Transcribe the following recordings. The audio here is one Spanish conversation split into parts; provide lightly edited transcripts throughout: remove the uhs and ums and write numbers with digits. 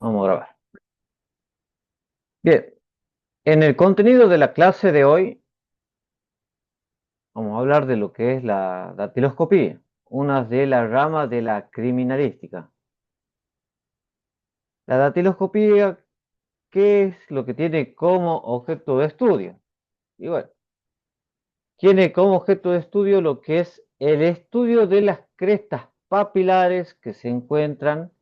Vamos a grabar. Bien, en el contenido de la clase de hoy vamos a hablar de lo que es la datiloscopía, una de las ramas de la criminalística. La datiloscopía, ¿qué es lo que tiene como objeto de estudio? Y bueno, tiene como objeto de estudio lo que es el estudio de las crestas papilares que se encuentran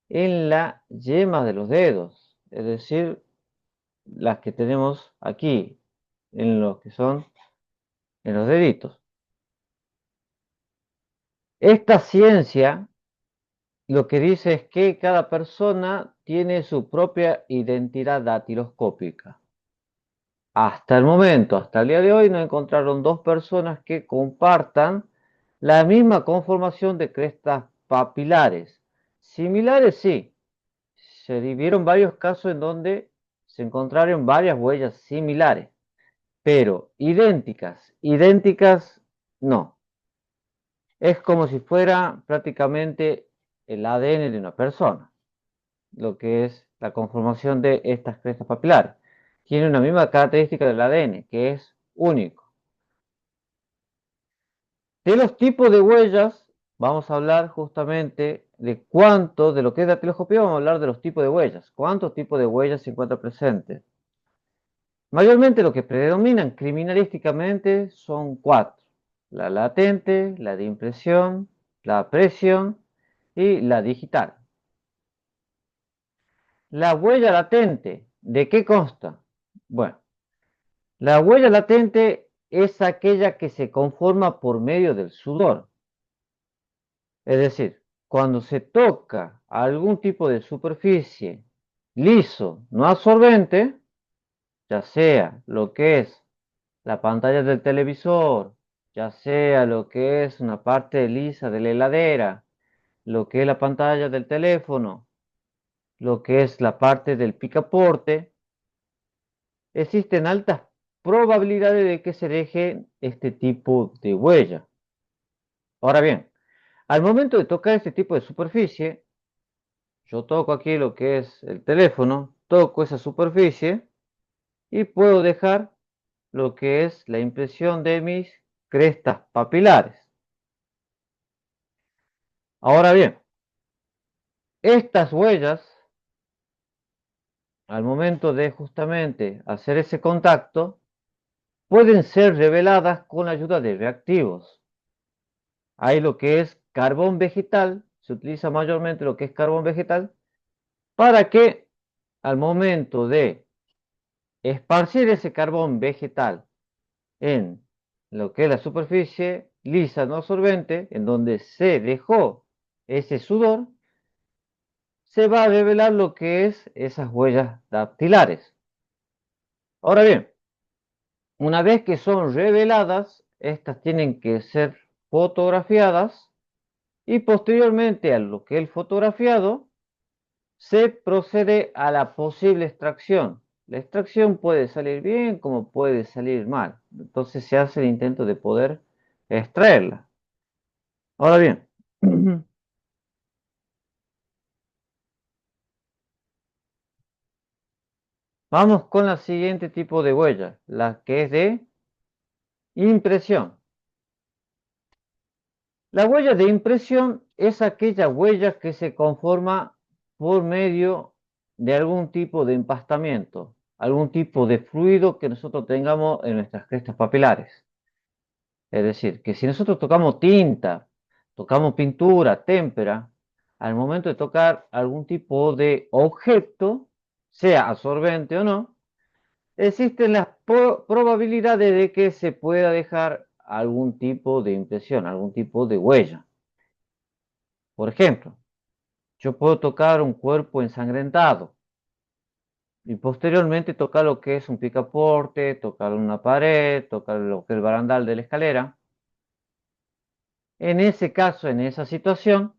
en la yema de los dedos, es decir, las que tenemos aquí, en lo que son en los deditos. Esta ciencia lo que dice es que cada persona tiene su propia identidad datiloscópica. Hasta el momento, hasta el día de hoy, no encontraron dos personas que compartan la misma conformación de crestas papilares. Similares, sí. Se vieron varios casos en donde se encontraron varias huellas similares, pero idénticas, no. Es como si fuera prácticamente el ADN de una persona, lo que es la conformación de estas crestas papilares. Tiene una misma característica del ADN, que es único. De los tipos de huellas, vamos a hablar justamente de cuánto, de lo que es datiloscopía, vamos a hablar de los tipos de huellas. ¿Cuántos tipos de huellas se encuentran presentes? Mayormente lo que predominan criminalísticamente son cuatro: la latente, la de impresión, la presión y la digital. La huella latente, ¿de qué consta? Bueno, la huella latente es aquella que se conforma por medio del sudor. Es decir, cuando se toca algún tipo de superficie liso, no absorbente, ya sea lo que es la pantalla del televisor, ya sea lo que es una parte lisa de la heladera, lo que es la pantalla del teléfono, lo que es la parte del picaporte, existen altas probabilidades de que se deje este tipo de huella. Ahora bien, al momento de tocar este tipo de superficie, yo toco aquí lo que es el teléfono, toco esa superficie y puedo dejar lo que es la impresión de mis crestas papilares. Ahora bien, estas huellas, al momento de justamente hacer ese contacto, pueden ser reveladas con la ayuda de reactivos. Hay lo que es carbón vegetal, se utiliza mayormente lo que es carbón vegetal, para que al momento de esparcir ese carbón vegetal en lo que es la superficie lisa no absorbente, en donde se dejó ese sudor, se va a revelar lo que es esas huellas dactilares. Ahora bien, una vez que son reveladas, estas tienen que ser fotografiadas y posteriormente a lo que es el fotografiado se procede a la posible extracción. La extracción puede salir bien como puede salir mal. Entonces se hace el intento de poder extraerla. Ahora bien, vamos con la siguiente tipo de huella, la que es de impresión. La huella de impresión es aquella huella que se conforma por medio de algún tipo de empastamiento, algún tipo de fluido que nosotros tengamos en nuestras crestas papilares. Es decir, que si nosotros tocamos tinta, tocamos pintura, témpera, al momento de tocar algún tipo de objeto, sea absorbente o no, existen las probabilidades de que se pueda dejar algún tipo de impresión, algún tipo de huella. Por ejemplo, yo puedo tocar un cuerpo ensangrentado y posteriormente tocar lo que es un picaporte, tocar una pared, tocar lo que es el barandal de la escalera. En ese caso, en esa situación,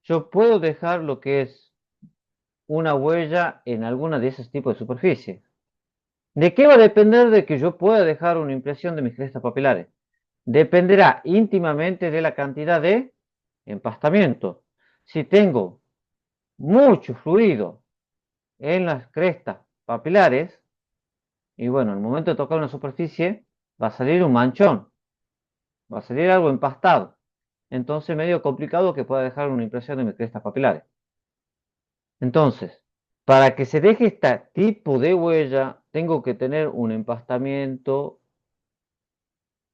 yo puedo dejar lo que es una huella en alguna de esos tipos de superficie. ¿De qué va a depender de que yo pueda dejar una impresión de mis crestas papilares? Dependerá íntimamente de la cantidad de empastamiento. Si tengo mucho fluido en las crestas papilares, y bueno, al momento de tocar una superficie, va a salir un manchón, va a salir algo empastado. Entonces, medio complicado que pueda dejar una impresión de mis crestas papilares. Entonces, para que se deje este tipo de huella, tengo que tener un empastamiento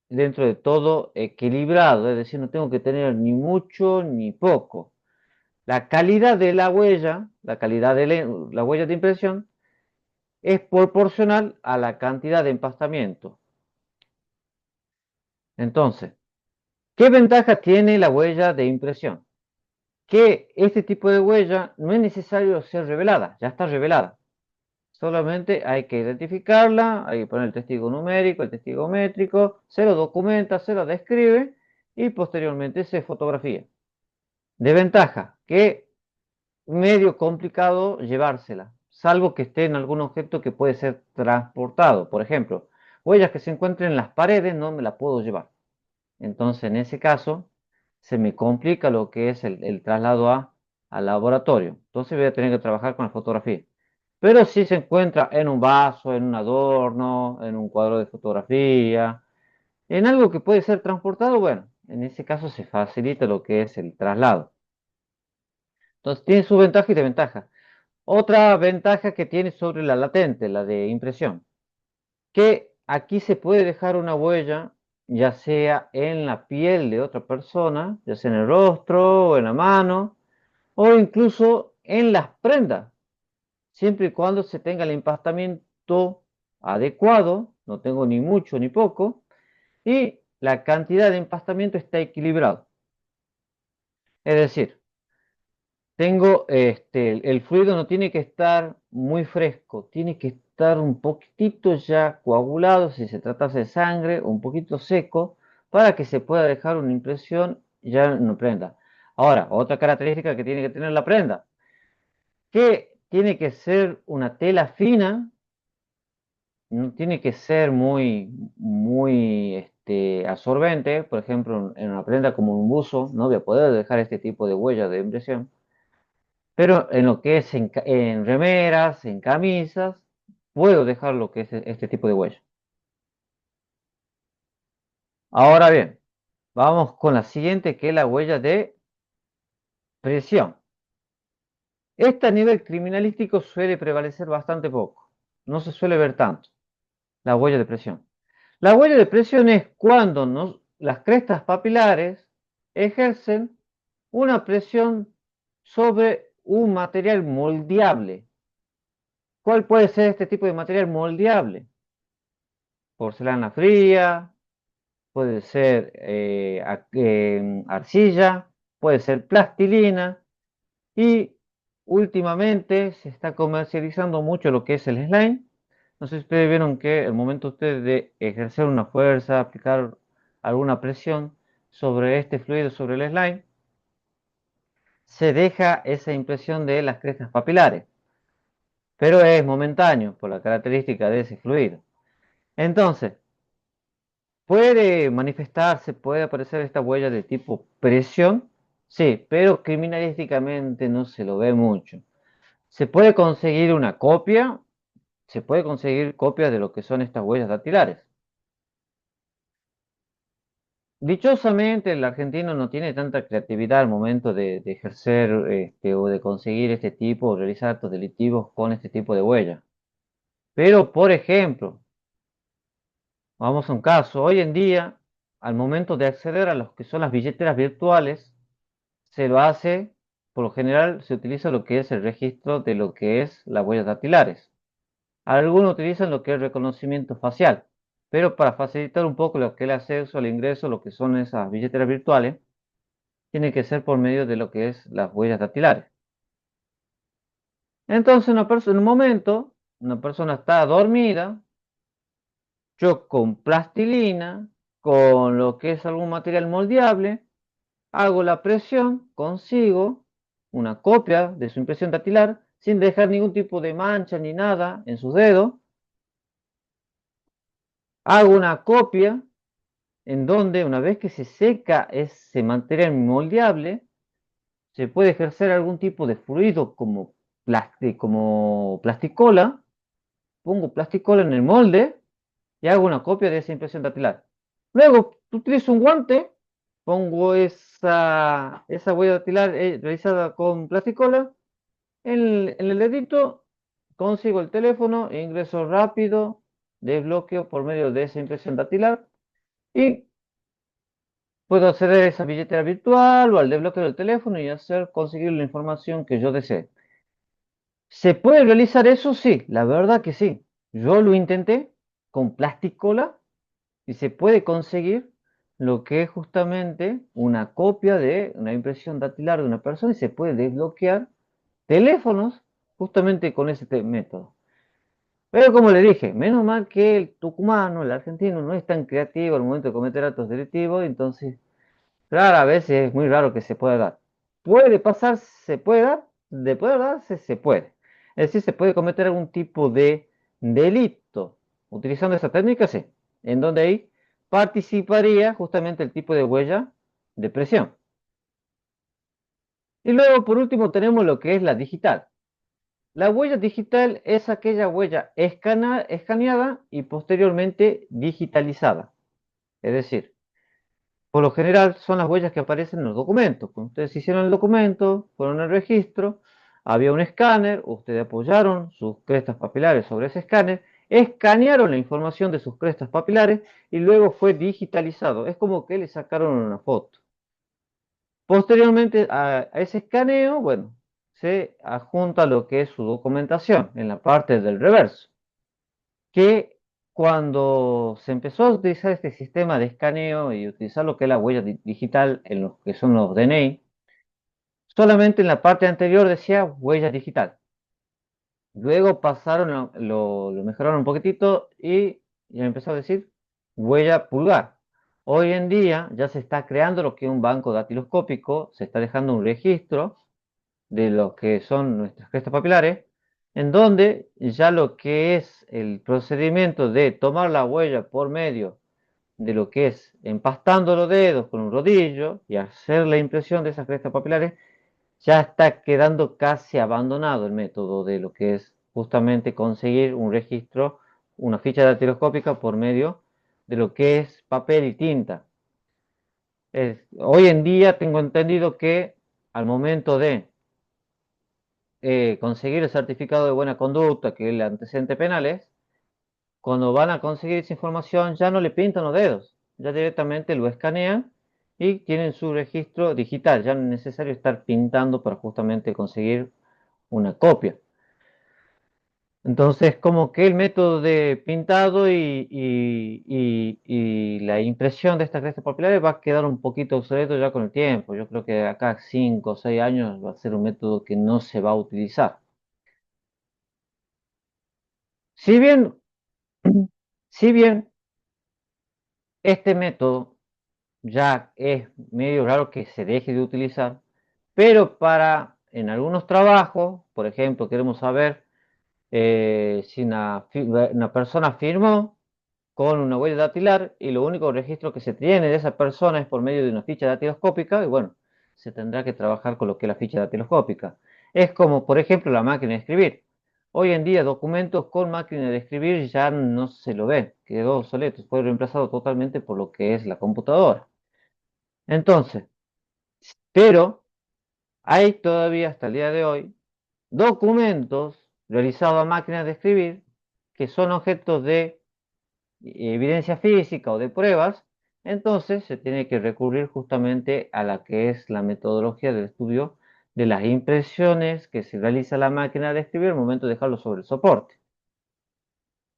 dentro de todo equilibrado, es decir, no tengo que tener ni mucho ni poco. La calidad de la huella, la calidad de la huella de impresión, es proporcional a la cantidad de empastamiento. Entonces, ¿qué ventaja tiene la huella de impresión? Que este tipo de huella no es necesario ser revelada, ya está revelada. Solamente hay que identificarla, hay que poner el testigo numérico, el testigo métrico, se lo documenta, se lo describe y posteriormente se fotografía. Desventaja, que medio complicado llevársela, salvo que esté en algún objeto que puede ser transportado. Por ejemplo, huellas que se encuentren en las paredes no me la puedo llevar. Entonces, en ese caso, se me complica lo que es el traslado al laboratorio. Entonces voy a tener que trabajar con la fotografía. Pero si se encuentra en un vaso, en un adorno, en un cuadro de fotografía, en algo que puede ser transportado, bueno, en ese caso se facilita lo que es el traslado. Entonces tiene su ventaja y desventaja. Otra ventaja que tiene sobre la latente, la de impresión, que aquí se puede dejar una huella, ya sea en la piel de otra persona, ya sea en el rostro o en la mano, o incluso en las prendas, siempre y cuando se tenga el empastamiento adecuado, no tengo ni mucho ni poco, y la cantidad de empastamiento está equilibrado. Es decir, tengo el fluido no tiene que estar muy fresco, tiene que estar un poquitito ya coagulado si se tratase de sangre, un poquito seco, para que se pueda dejar una impresión ya en una prenda. Ahora, otra característica que tiene que tener la prenda, que tiene que ser una tela fina, no tiene que ser muy absorbente. Por ejemplo, en una prenda como un buzo, no voy a poder dejar este tipo de huella de impresión. Pero en lo que es en remeras, en camisas, puedo dejar lo que es este tipo de huella. Ahora bien, vamos con la siguiente, que es la huella de presión. Esta a nivel criminalístico suele prevalecer bastante poco. No se suele ver tanto la huella de presión. La huella de presión es cuando las crestas papilares ejercen una presión sobre un material moldeable. ¿Cuál puede ser este tipo de material moldeable? Porcelana fría, puede ser arcilla, puede ser plastilina y últimamente se está comercializando mucho lo que es el slime. No sé si ustedes vieron que al momento ustedes de ejercer una fuerza, aplicar alguna presión sobre este fluido, sobre el slime, se deja esa impresión de las crestas papilares, pero es momentáneo por la característica de ese fluido. Entonces, puede manifestarse, puede aparecer esta huella de tipo presión, sí, pero criminalísticamente no se lo ve mucho. Se puede conseguir una copia, se puede conseguir copias de lo que son estas huellas dactilares. Dichosamente, el argentino no tiene tanta creatividad al momento de ejercer o de conseguir este tipo, o realizar actos delictivos con este tipo de huella. Pero, por ejemplo, vamos a un caso, hoy en día, al momento de acceder a lo que son las billeteras virtuales, se lo hace, por lo general, se utiliza lo que es el registro de lo que es las huellas dactilares. Algunos utilizan lo que es reconocimiento facial, pero para facilitar un poco lo que es el acceso al ingreso, lo que son esas billeteras virtuales, tiene que ser por medio de lo que es las huellas dactilares. Entonces, en un momento, una persona está dormida, yo con plastilina, con lo que es algún material moldeable, hago la presión, consigo una copia de su impresión dactilar sin dejar ningún tipo de mancha ni nada en sus dedos. Hago una copia en donde una vez que se seca ese material moldeable, se puede ejercer algún tipo de fluido como plasticola, pongo plasticola en el molde y hago una copia de esa impresión dactilar. Luego utilizo un guante, pongo esa huella dactilar realizada con plasticola en el dedito, consigo el teléfono, ingreso rápido, desbloqueo por medio de esa impresión dactilar y puedo acceder a esa billetera virtual o al desbloqueo del teléfono y conseguir la información que yo desee. ¿Se puede realizar eso? Sí, la verdad que sí. Yo lo intenté con plasticola y se puede conseguir lo que es justamente una copia de una impresión dactilar de una persona y se puede desbloquear teléfonos justamente con ese método. Pero como le dije, menos mal que el tucumano, el argentino, no es tan creativo al momento de cometer actos delictivos, entonces rara vez es muy raro que se pueda dar. ¿Puede pasar? ¿Se puede dar? De poder darse, se puede. Es decir, se puede cometer algún tipo de delito utilizando esta técnica, sí. En donde ahí participaría justamente el tipo de huella de presión. Y luego, por último, tenemos lo que es la digital. La huella digital es aquella huella escaneada y posteriormente digitalizada. Es decir, por lo general son las huellas que aparecen en los documentos. Cuando ustedes hicieron el documento, fueron al registro, había un escáner, ustedes apoyaron sus crestas papilares sobre ese escáner, escanearon la información de sus crestas papilares y luego fue digitalizado. Es como que le sacaron una foto. Posteriormente a ese escaneo, bueno, se adjunta lo que es su documentación en la parte del reverso, que cuando se empezó a utilizar este sistema de escaneo y utilizar lo que es la huella digital en lo que son los DNI, solamente en la parte anterior decía huella digital. Luego pasaron, lo mejoraron un poquitito y ya empezó a decir huella pulgar. Hoy en día ya se está creando lo que es un banco datiloscópico, se está dejando un registro de lo que son nuestras crestas papilares, en donde ya lo que es el procedimiento de tomar la huella por medio de lo que es empastando los dedos con un rodillo y hacer la impresión de esas crestas papilares, ya está quedando casi abandonado el método de lo que es justamente conseguir un registro, una ficha dactiloscópica por medio de lo que es papel y tinta. Hoy en día tengo entendido que al momento de conseguir el certificado de buena conducta, que es el antecedente penales, cuando van a conseguir esa información ya no le pintan los dedos, ya directamente lo escanean y tienen su registro digital, ya no es necesario estar pintando para justamente conseguir una copia. Entonces, como que el método de pintado y la impresión de estas crestas papilares va a quedar un poquito obsoleto ya con el tiempo. Yo creo que acá 5 o 6 años va a ser un método que no se va a utilizar. Si bien Si bien este método ya es medio raro que se deje de utilizar, pero para en algunos trabajos, por ejemplo, queremos saber si una persona firmó con una huella dactilar y lo único registro que se tiene de esa persona es por medio de una ficha dactiloscópica, y bueno, se tendrá que trabajar con lo que es la ficha dactiloscópica. Es como, por ejemplo, la máquina de escribir. Hoy en día documentos con máquina de escribir ya no se lo ve, quedó obsoleto, fue reemplazado totalmente por lo que es la computadora. Entonces, pero hay todavía hasta el día de hoy documentos realizados a máquinas de escribir que son objetos de evidencia física o de pruebas, entonces se tiene que recurrir justamente a la que es la metodología del estudio de las impresiones que se realiza la máquina de escribir al momento de dejarlo sobre el soporte.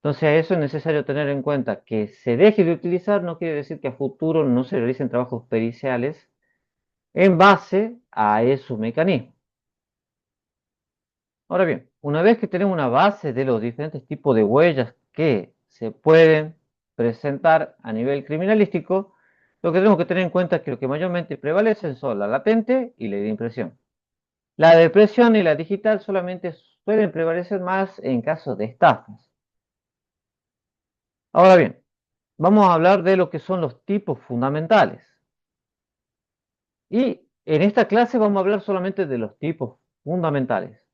Entonces, a eso es necesario tener en cuenta que se deje de utilizar no quiere decir que a futuro no se realicen trabajos periciales en base a esos mecanismos. Ahora bien, una vez que tenemos una base de los diferentes tipos de huellas que se pueden presentar a nivel criminalístico, lo que tenemos que tener en cuenta es que lo que mayormente prevalecen son la latente y la de impresión. La de presión y la digital solamente suelen prevalecer más en casos de estafas. Ahora bien, vamos a hablar de lo que son los tipos fundamentales. Y En esta clase vamos a hablar solamente de los tipos fundamentales.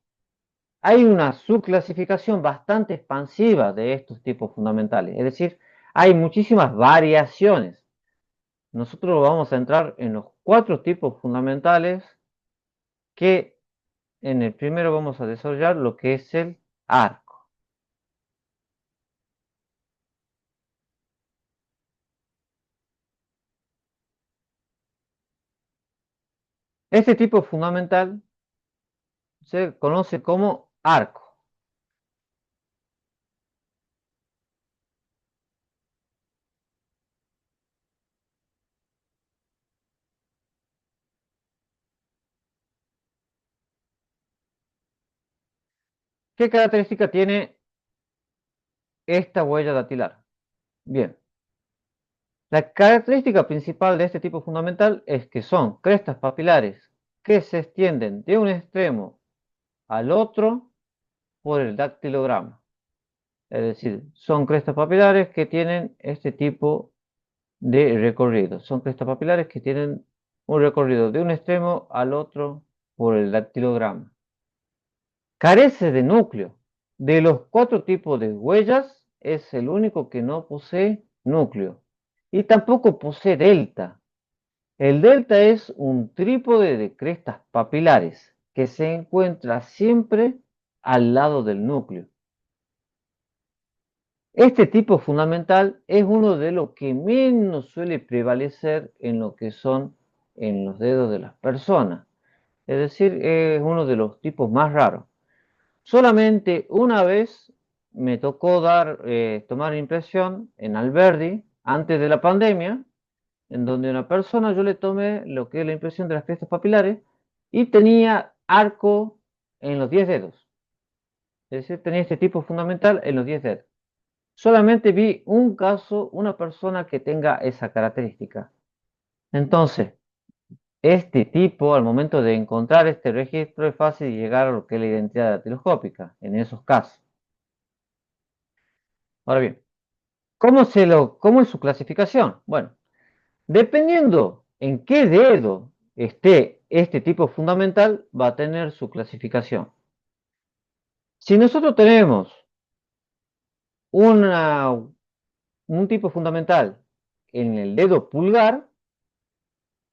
Hay una subclasificación bastante expansiva de estos tipos fundamentales, es decir, hay muchísimas variaciones. Nosotros vamos a entrar en los 4 tipos fundamentales que en el primero vamos a desarrollar lo que es el arco. Este tipo fundamental se conoce como arco. ¿Qué característica tiene esta huella dactilar? Bien, la característica principal de este tipo fundamental es que son crestas papilares que se extienden de un extremo al otro por el dactilograma. Es decir, son crestas papilares que tienen este tipo de recorrido. Son crestas papilares que tienen un recorrido de un extremo al otro por el dactilograma. Carece de núcleo. De los 4 tipos de huellas, es el único que no posee núcleo. Y tampoco posee delta. El delta es un trípode de crestas papilares que se encuentra siempre al lado del núcleo. Este tipo fundamental es uno de los que menos suele prevalecer en lo que son en los dedos de las personas. Es decir, es uno de los tipos más raros. Solamente una vez me tocó tomar impresión en Alberdi antes de la pandemia, en donde a una persona yo le tomé lo que es la impresión de las crestas papilares y tenía arco en los 10 dedos. Es decir, tenía este tipo fundamental en los 10 dedos. Solamente vi un caso, una persona que tenga esa característica. Entonces, este tipo, al momento de encontrar este registro, es fácil llegar a lo que es la identidad dactiloscópica en esos casos. Ahora bien, ¿cómo es su clasificación? Bueno, dependiendo en qué dedo esté este tipo fundamental, va a tener su clasificación. Si nosotros tenemos un tipo fundamental en el dedo pulgar,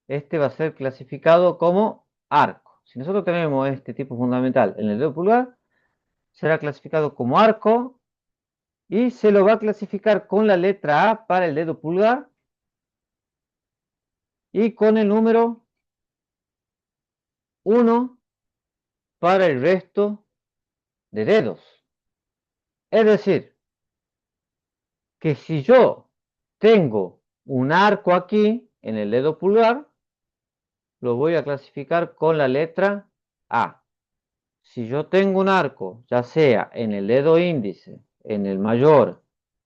este va a ser clasificado como arco. Si nosotros tenemos este tipo fundamental en el dedo pulgar, será clasificado como arco y se lo va a clasificar con la letra A para el dedo pulgar y con el número 1 para el resto de dedos. Es decir, que si yo tengo un arco aquí en el dedo pulgar, lo voy a clasificar con la letra A. Si yo tengo un arco, ya sea en el dedo índice, en el mayor,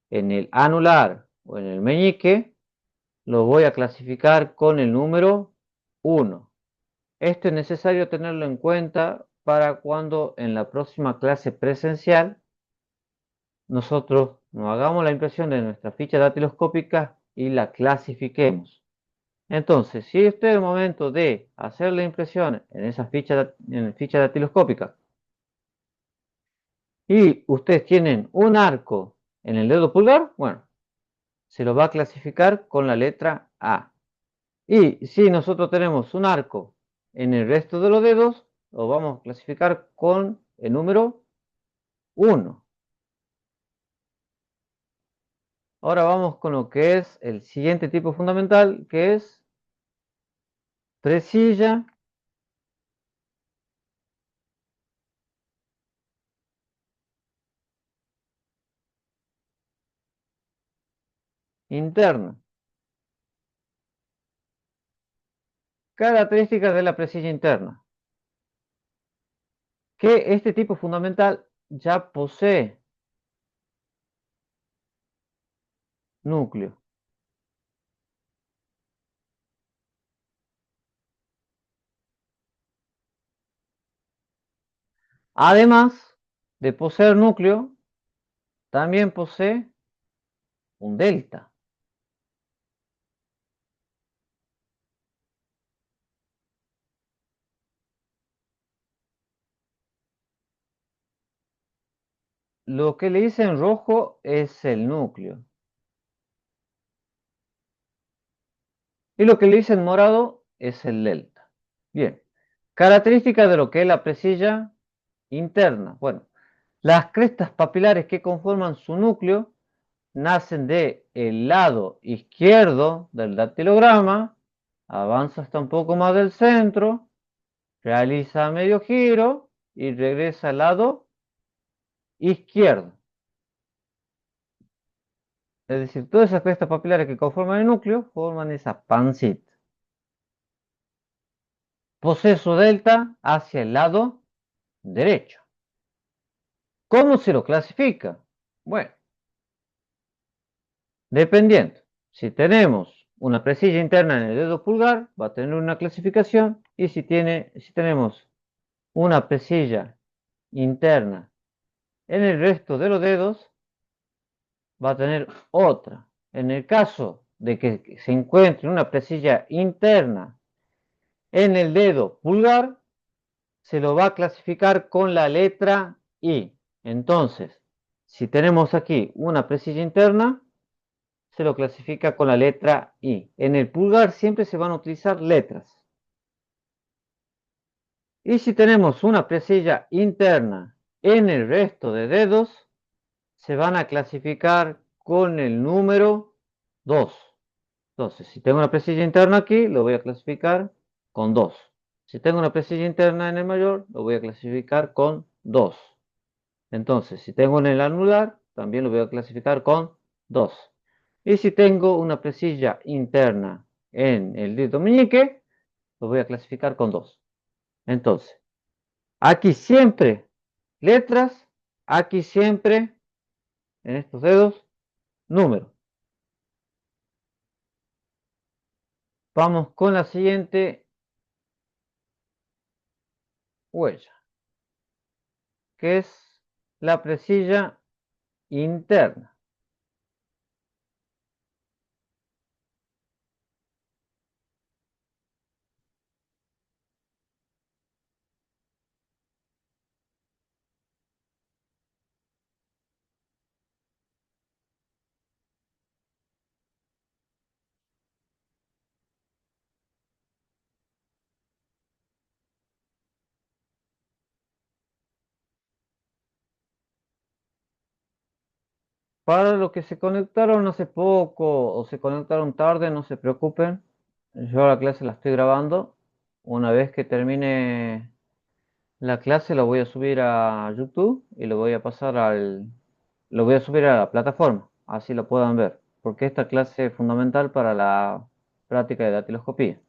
en el anular o en el meñique, lo voy a clasificar con el número 1. Esto es necesario tenerlo en cuenta para cuando en la próxima clase presencial nosotros nos hagamos la impresión de nuestra ficha dactiloscópica y la clasifiquemos. Entonces, si usted es el momento de hacer la impresión en esa ficha dactiloscópica y ustedes tienen un arco en el dedo pulgar, bueno, se lo va a clasificar con la letra A. Y si nosotros tenemos un arco en el resto de los dedos, lo vamos a clasificar con el número 1. Ahora vamos con lo que es el siguiente tipo fundamental, que es presilla interna. Características de la presilla interna. Que este tipo fundamental ya posee núcleo. Además de poseer núcleo, también posee un delta. Lo que le hice en rojo es el núcleo. Y lo que le hice en morado es el delta. Bien. Características de lo que es la presilla interna. Bueno, las crestas papilares que conforman su núcleo nacen del lado izquierdo del dactilograma, avanza hasta un poco más del centro, realiza medio giro y regresa al lado izquierdo. Es decir, todas esas crestas papilares que conforman el núcleo forman esa pancita. Posee su delta hacia el lado derecho. ¿Cómo se lo clasifica? Bueno, dependiendo. Si tenemos una presilla interna en el dedo pulgar, va a tener una clasificación. Y si tenemos una presilla interna en el resto de los dedos, va a tener otra. En el caso de que se encuentre una presilla interna en el dedo pulgar, se lo va a clasificar con la letra I. Entonces, si tenemos aquí una presilla interna, se lo clasifica con la letra I. En el pulgar siempre se van a utilizar letras. Y si tenemos una presilla interna en el resto de dedos, se van a clasificar con el número 2. Entonces, si tengo una presilla interna aquí, lo voy a clasificar con 2. Si tengo una presilla interna en el mayor, lo voy a clasificar con 2. Entonces, si tengo en el anular, también lo voy a clasificar con 2. Y si tengo una presilla interna en el dedo meñique, lo voy a clasificar con 2. Entonces, aquí siempre letras, aquí siempre en estos dedos números. Vamos con la siguiente huella, que es la presilla interna. Para los que se conectaron hace poco o se conectaron tarde, no se preocupen. Yo la clase la estoy grabando. Una vez que termine la clase la voy a subir a YouTube y lo voy a subir a la plataforma, así lo puedan ver, porque esta clase es fundamental para la práctica de datiloscopía.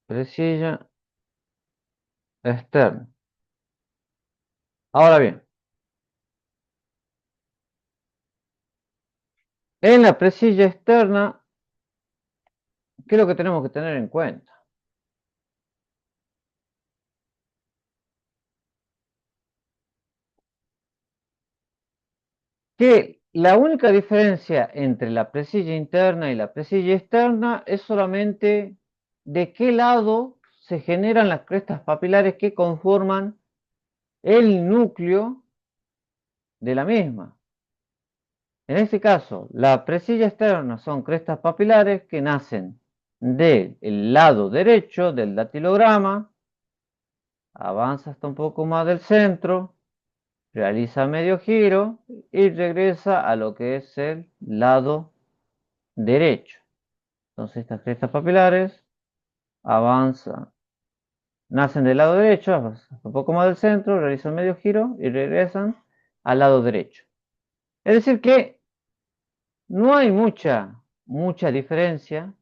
Presilla externa. Ahora bien, en la presilla externa, ¿qué es lo que tenemos que tener en cuenta? Que la única diferencia entre la presilla interna y la presilla externa es solamente de qué lado se generan las crestas papilares que conforman el núcleo de la misma. En este caso, la presilla externa son crestas papilares que nacen del lado derecho del datilograma, avanza hasta un poco más del centro, realiza medio giro y regresa a lo que es el lado derecho. Entonces estas crestas papilares avanzan, nacen del lado derecho, hasta un poco más del centro, realizan medio giro y regresan al lado derecho. Es decir que no hay mucha diferencia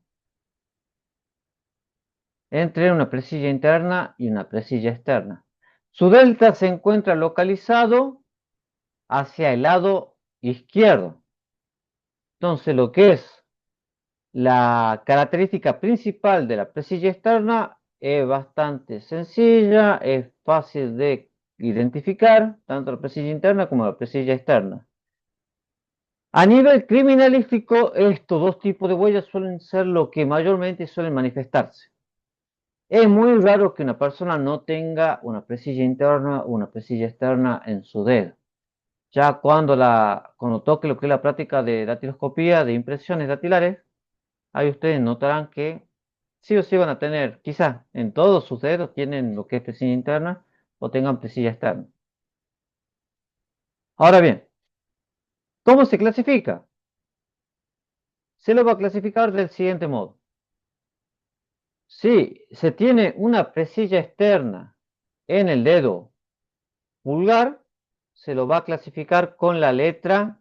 entre una presilla interna y una presilla externa. Su delta se encuentra localizado hacia el lado izquierdo. Entonces lo que es la característica principal de la presilla externa es bastante sencilla, es fácil de identificar, tanto la presilla interna como la presilla externa. A nivel criminalístico, estos dos tipos de huellas suelen ser lo que mayormente suelen manifestarse. Es muy raro que una persona no tenga una presilla interna o una presilla externa en su dedo. Ya cuando toque lo que es la práctica de datiloscopía, de impresiones dactilares, ahí ustedes notarán que sí o sí van a tener, quizás en todos sus dedos tienen lo que es presilla interna o tengan presilla externa. Ahora bien, ¿cómo se clasifica? Se lo va a clasificar del siguiente modo. Si se tiene una presilla externa en el dedo pulgar, se lo va a clasificar con la letra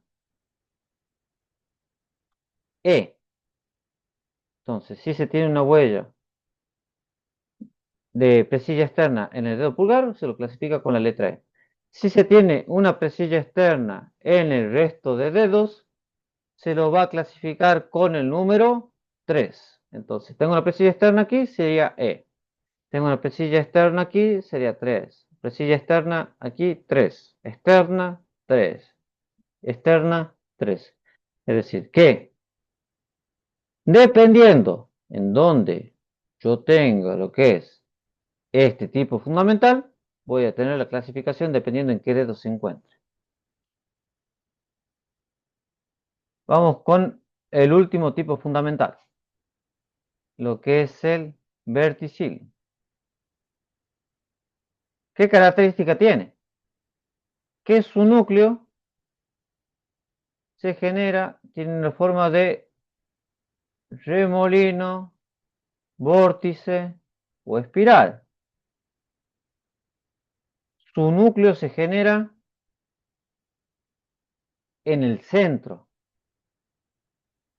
E. Entonces, si se tiene una huella de presilla externa en el dedo pulgar, se lo clasifica con la letra E. Si se tiene una presilla externa en el resto de dedos, se lo va a clasificar con el número 3. Entonces, tengo una presilla externa aquí, sería E. Tengo una presilla externa aquí, sería 3. Presilla externa aquí, 3. Externa, 3. Externa, 3. Es decir, que dependiendo en dónde yo tenga lo que es este tipo fundamental, voy a tener la clasificación dependiendo en qué dedo se encuentre. Vamos con el último tipo fundamental, lo que es el verticil. ¿Qué característica tiene? Que su núcleo se genera, tiene una forma de remolino, vórtice o espiral. Su núcleo se genera en el centro.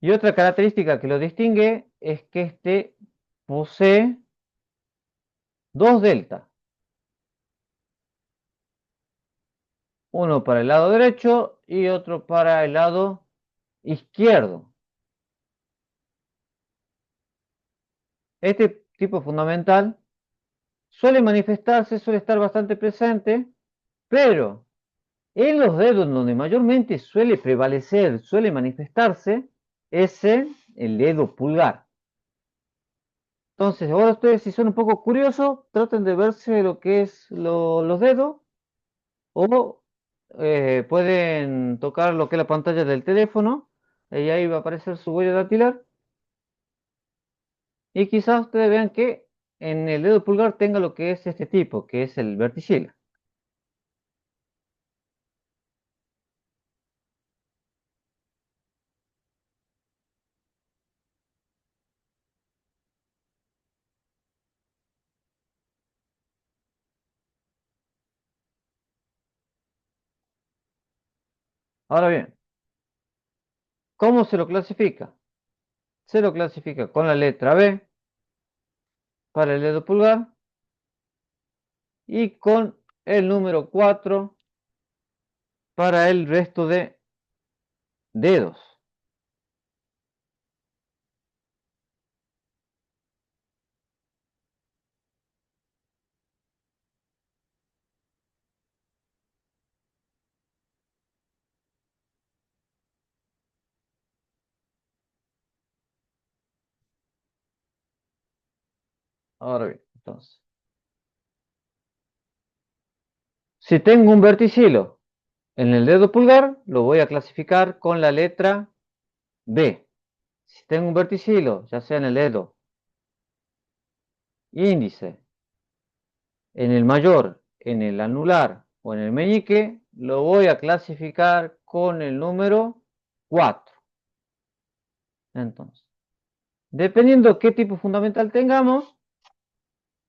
Y otra característica que lo distingue es que este posee dos deltas. Uno para el lado derecho y otro para el lado izquierdo. Este tipo fundamental suele manifestarse, suele estar bastante presente, pero en los dedos donde mayormente suele prevalecer, suele manifestarse, es en el dedo pulgar. Entonces, ahora ustedes, si son un poco curiosos, traten de verse lo que es los dedos o pueden tocar lo que es la pantalla del teléfono y ahí va a aparecer su huella dactilar. Y quizás ustedes vean que en el dedo pulgar tenga lo que es este tipo, que es el verticil. Ahora bien, ¿cómo se lo clasifica? Se lo clasifica con la letra B para el dedo pulgar y con el número 4 para el resto de dedos. Ahora bien, entonces, si tengo un verticilo en el dedo pulgar, lo voy a clasificar con la letra B. Si tengo un verticilo, ya sea en el dedo índice, en el mayor, en el anular o en el meñique, lo voy a clasificar con el número 4. Entonces, dependiendo qué tipo fundamental tengamos,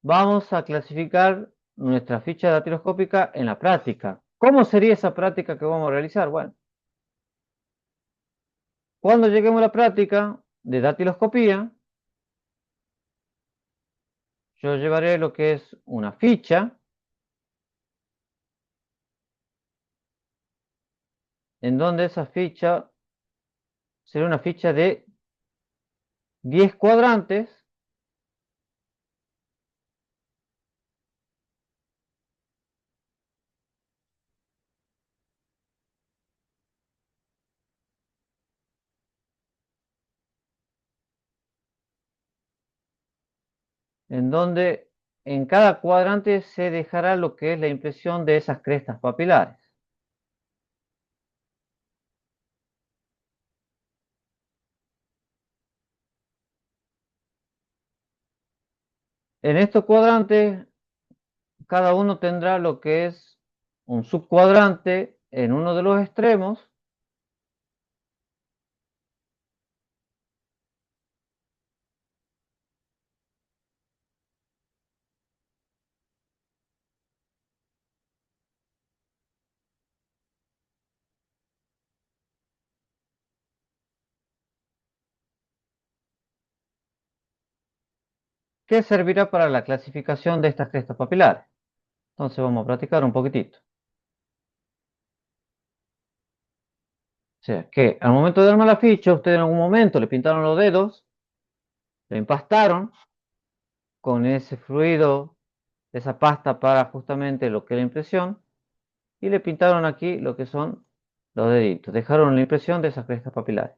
vamos a clasificar nuestra ficha datiloscópica en la práctica. ¿Cómo sería esa práctica que vamos a realizar? Bueno, cuando lleguemos a la práctica de datiloscopía, yo llevaré lo que es una ficha, en donde esa ficha será una ficha de 10 cuadrantes, en donde en cada cuadrante se dejará lo que es la impresión de esas crestas papilares. En estos cuadrantes, cada uno tendrá lo que es un subcuadrante en uno de los extremos que servirá para la clasificación de estas crestas papilares. Entonces vamos a practicar un poquitito. O sea, que al momento de armar la ficha, ustedes en algún momento le pintaron los dedos, le empastaron con ese fluido, esa pasta para justamente lo que es la impresión, y le pintaron aquí lo que son los deditos. Dejaron la impresión de esas crestas papilares.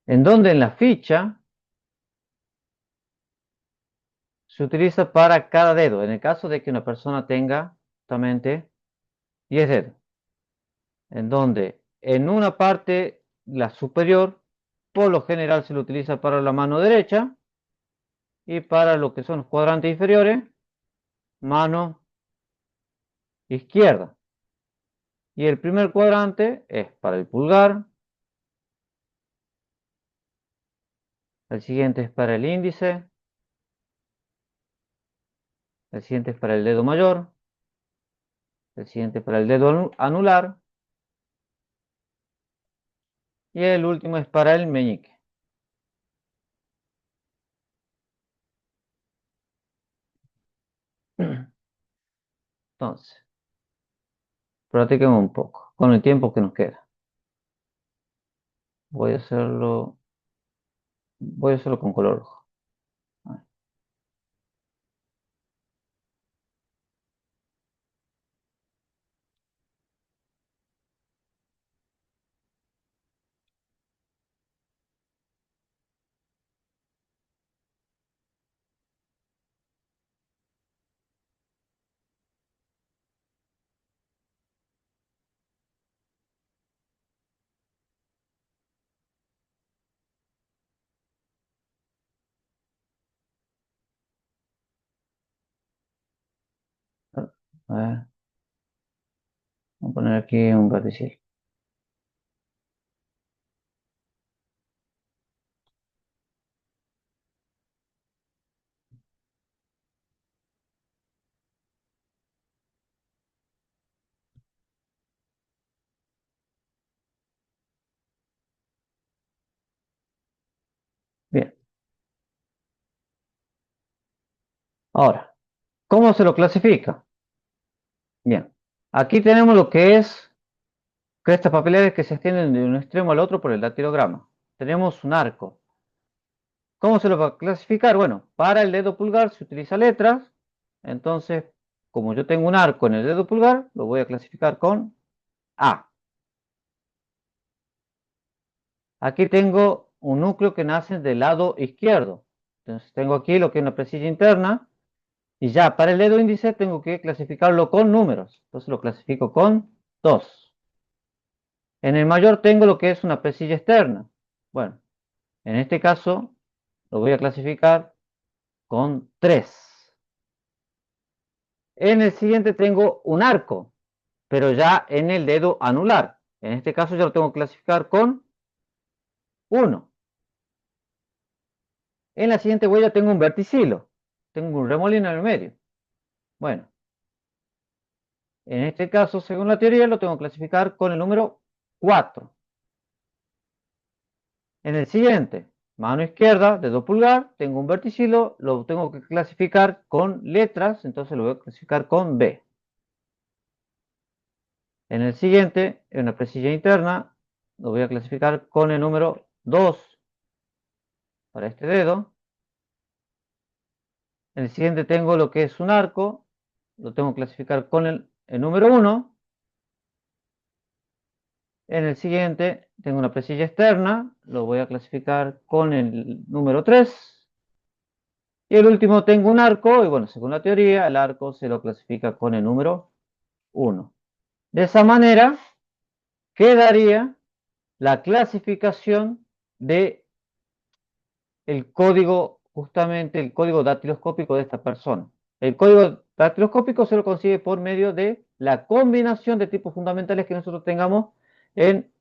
En donde en la ficha se utiliza para cada dedo, en el caso de que una persona tenga justamente 10 dedos, en donde en una parte, la superior, por lo general se lo utiliza para la mano derecha y para lo que son los cuadrantes inferiores, mano izquierda. Y el primer cuadrante es para el pulgar, el siguiente es para el índice, el siguiente es para el dedo mayor, el siguiente es para el dedo anular y el último es para el meñique. Entonces, practiquemos un poco con el tiempo que nos queda. Voy a hacerlo con color rojo. A ver, vamos a poner aquí un verticil. Bien, ahora, ¿cómo se lo clasifica? Bien, aquí tenemos lo que es crestas papilares que se extienden de un extremo al otro por el dactilograma. Tenemos un arco. ¿Cómo se lo va a clasificar? Bueno, para el dedo pulgar se utiliza letras. Entonces, como yo tengo un arco en el dedo pulgar, lo voy a clasificar con A. Aquí tengo un núcleo que nace del lado izquierdo. Entonces, tengo aquí lo que es una presilla interna. Y ya para el dedo índice tengo que clasificarlo con números. Entonces lo clasifico con 2. En el mayor tengo lo que es una presilla externa. Bueno, en este caso lo voy a clasificar con 3. En el siguiente tengo un arco, pero ya en el dedo anular. En este caso ya lo tengo que clasificar con 1. En la siguiente huella tengo un verticilo. Tengo un remolino en el medio. Bueno, en este caso, según la teoría, lo tengo que clasificar con el número 4. En el siguiente, mano izquierda, dedo pulgar, tengo un verticilo, lo tengo que clasificar con letras, entonces lo voy a clasificar con B. En el siguiente, en una presilla interna, lo voy a clasificar con el número 2 para este dedo. En el siguiente tengo lo que es un arco, lo tengo que clasificar con el número 1. En el siguiente tengo una presilla externa, lo voy a clasificar con el número 3. Y el último tengo un arco, y bueno, según la teoría, el arco se lo clasifica con el número 1. De esa manera quedaría la clasificación de el código, justamente el código dactiloscópico de esta persona. El código dactiloscópico se lo consigue por medio de la combinación de tipos fundamentales que nosotros tengamos en